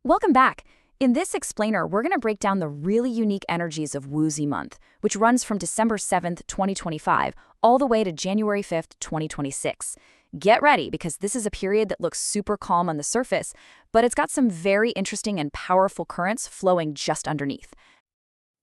Welcome back. In this explainer, we're going to break down the really unique energies of Wu Zi month, which runs from December 7th, 2025, all the way to January 5th, 2026. Get ready, because this is a period that looks super calm on the surface, but it's got some very interesting and powerful currents flowing just underneath.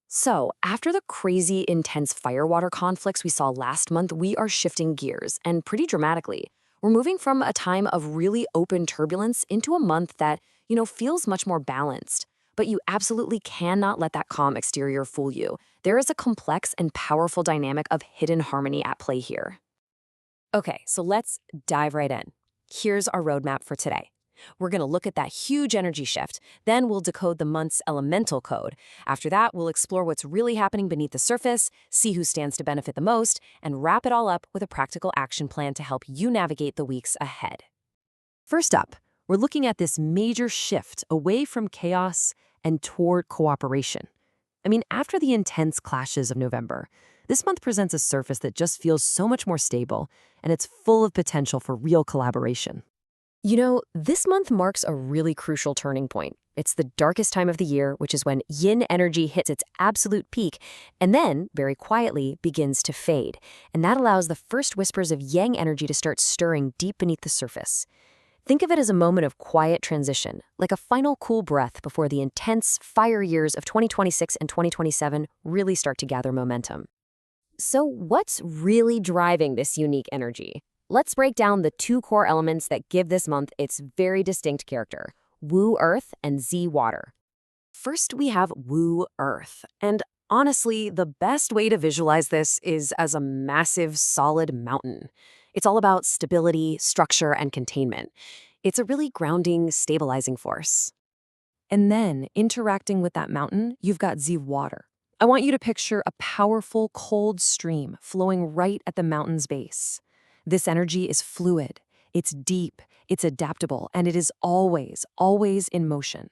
So, after the crazy, intense firewater conflicts we saw last month, we are shifting gears, and pretty dramatically. We're moving from a time of really open turbulence into a month that, feels much more balanced. But you absolutely cannot let that calm exterior fool you. There is a complex and powerful dynamic of hidden harmony at play here. Okay, so let's dive right in. Here's our roadmap for today. We're going to look at that huge energy shift, then we'll decode the month's elemental code. After that, we'll explore what's really happening beneath the surface, see who stands to benefit the most, and wrap it all up with a practical action plan to help you navigate the weeks ahead. First up, we're looking at this major shift away from chaos and toward cooperation. After the intense clashes of November, this month presents a surface that just feels so much more stable, and it's full of potential for real collaboration. This month marks a really crucial turning point. It's the darkest time of the year, which is when yin energy hits its absolute peak and then, very quietly, begins to fade. And that allows the first whispers of yang energy to start stirring deep beneath the surface. Think of it as a moment of quiet transition, like a final cool breath before the intense fire years of 2026 and 2027 really start to gather momentum. So what's really driving this unique energy? Let's break down the two core elements that give this month its very distinct character: Wu Earth and Zi Water. First, we have Wu Earth. And honestly, the best way to visualize this is as a massive, solid mountain. It's all about stability, structure, and containment. It's a really grounding, stabilizing force. And then, interacting with that mountain, you've got Zi Water. I want you to picture a powerful, cold stream flowing right at the mountain's base. This energy is fluid, it's deep, it's adaptable, and it is always, always in motion.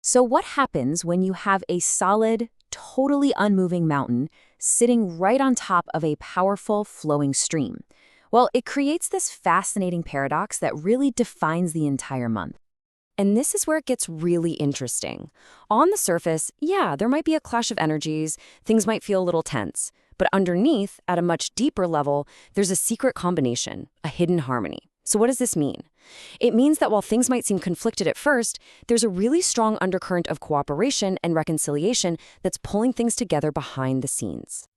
So what happens when you have a solid, totally unmoving mountain sitting right on top of a powerful, flowing stream? Well, it creates this fascinating paradox that really defines the entire month. And this is where it gets really interesting. On the surface, there might be a clash of energies, things might feel a little tense. But underneath, at a much deeper level, there's a secret combination, a hidden harmony. So what does this mean? It means that while things might seem conflicted at first, there's a really strong undercurrent of cooperation and reconciliation that's pulling things together behind the scenes.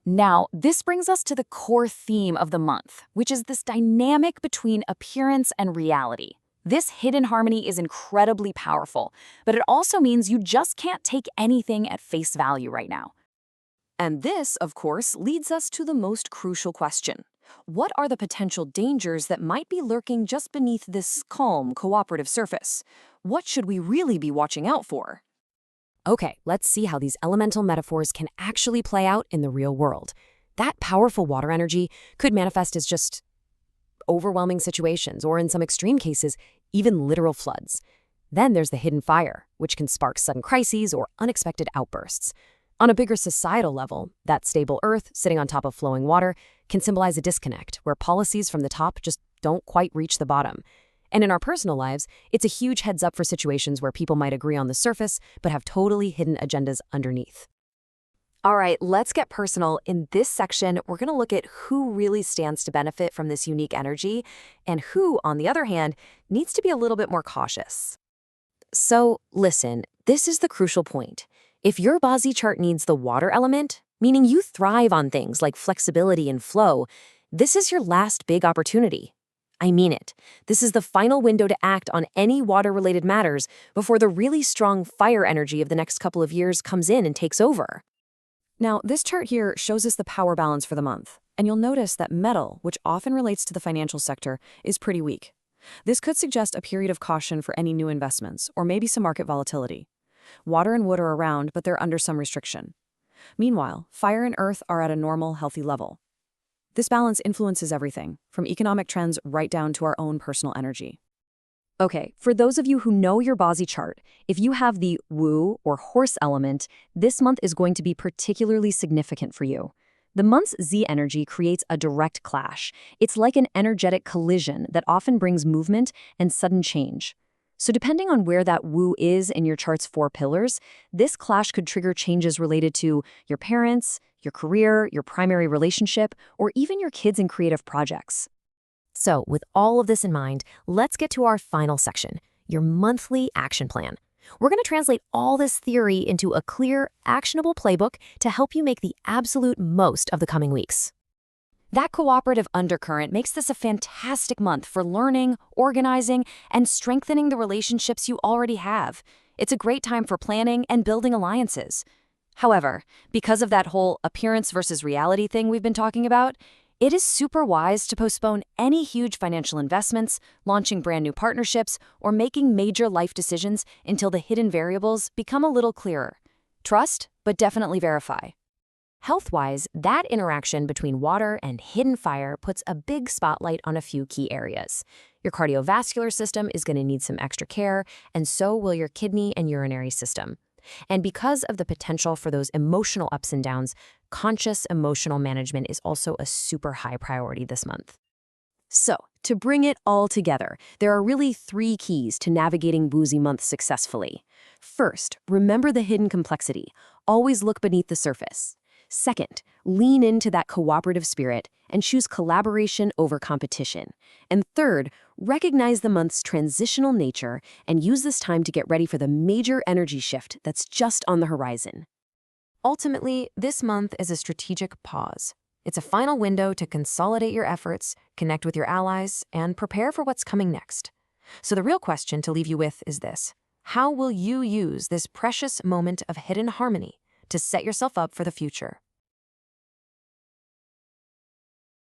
Now, this brings us to the core theme of the month, which is this dynamic between appearance and reality. This hidden harmony is incredibly powerful, but it also means you just can't take anything at face value right now. And this, of course, leads us to the most crucial question. What are the potential dangers that might be lurking just beneath this calm, cooperative surface? What should we really be watching out for? Okay, let's see how these elemental metaphors can actually play out in the real world. That powerful water energy could manifest as just overwhelming situations, or in some extreme cases, even literal floods. Then there's the hidden fire, which can spark sudden crises or unexpected outbursts. On a bigger societal level, that stable earth sitting on top of flowing water can symbolize a disconnect where policies from the top just don't quite reach the bottom. And in our personal lives, it's a huge heads up for situations where people might agree on the surface but have totally hidden agendas underneath. All right, let's get personal. In this section, we're going to look at who really stands to benefit from this unique energy and who, on the other hand, needs to be a little bit more cautious. So listen, this is the crucial point. If your Bazi chart needs the water element, meaning you thrive on things like flexibility and flow, this is your last big opportunity. I mean it. This is the final window to act on any water-related matters before the really strong fire energy of the next couple of years comes in and takes over. Now, this chart here shows us the power balance for the month, and you'll notice that metal, which often relates to the financial sector, is pretty weak. This could suggest a period of caution for any new investments, or maybe some market volatility. Water and wood are around, but they're under some restriction. Meanwhile, fire and earth are at a normal, healthy level. This balance influences everything, from economic trends right down to our own personal energy. Okay, for those of you who know your Bazi chart, if you have the Wu or horse element, this month is going to be particularly significant for you. The month's Z energy creates a direct clash. It's like an energetic collision that often brings movement and sudden change. So depending on where that woo is in your chart's 4 pillars, this clash could trigger changes related to your parents, your career, your primary relationship, or even your kids and creative projects. So with all of this in mind, let's get to our final section, your monthly action plan. We're going to translate all this theory into a clear, actionable playbook to help you make the absolute most of the coming weeks. That cooperative undercurrent makes this a fantastic month for learning, organizing, and strengthening the relationships you already have. It's a great time for planning and building alliances. However, because of that whole appearance versus reality thing we've been talking about, it is super wise to postpone any huge financial investments, launching brand new partnerships, or making major life decisions until the hidden variables become a little clearer. Trust, but definitely verify. Health-wise, that interaction between water and hidden fire puts a big spotlight on a few key areas. Your cardiovascular system is going to need some extra care, and so will your kidney and urinary system. And because of the potential for those emotional ups and downs, conscious emotional management is also a super high priority this month. So, to bring it all together, there are really 3 keys to navigating Woozy Month successfully. First, remember the hidden complexity. Always look beneath the surface. Second, lean into that cooperative spirit and choose collaboration over competition. And third, recognize the month's transitional nature and use this time to get ready for the major energy shift that's just on the horizon. Ultimately, this month is a strategic pause. It's a final window to consolidate your efforts, connect with your allies, and prepare for what's coming next. So the real question to leave you with is this: how will you use this precious moment of hidden harmony to set yourself up for the future?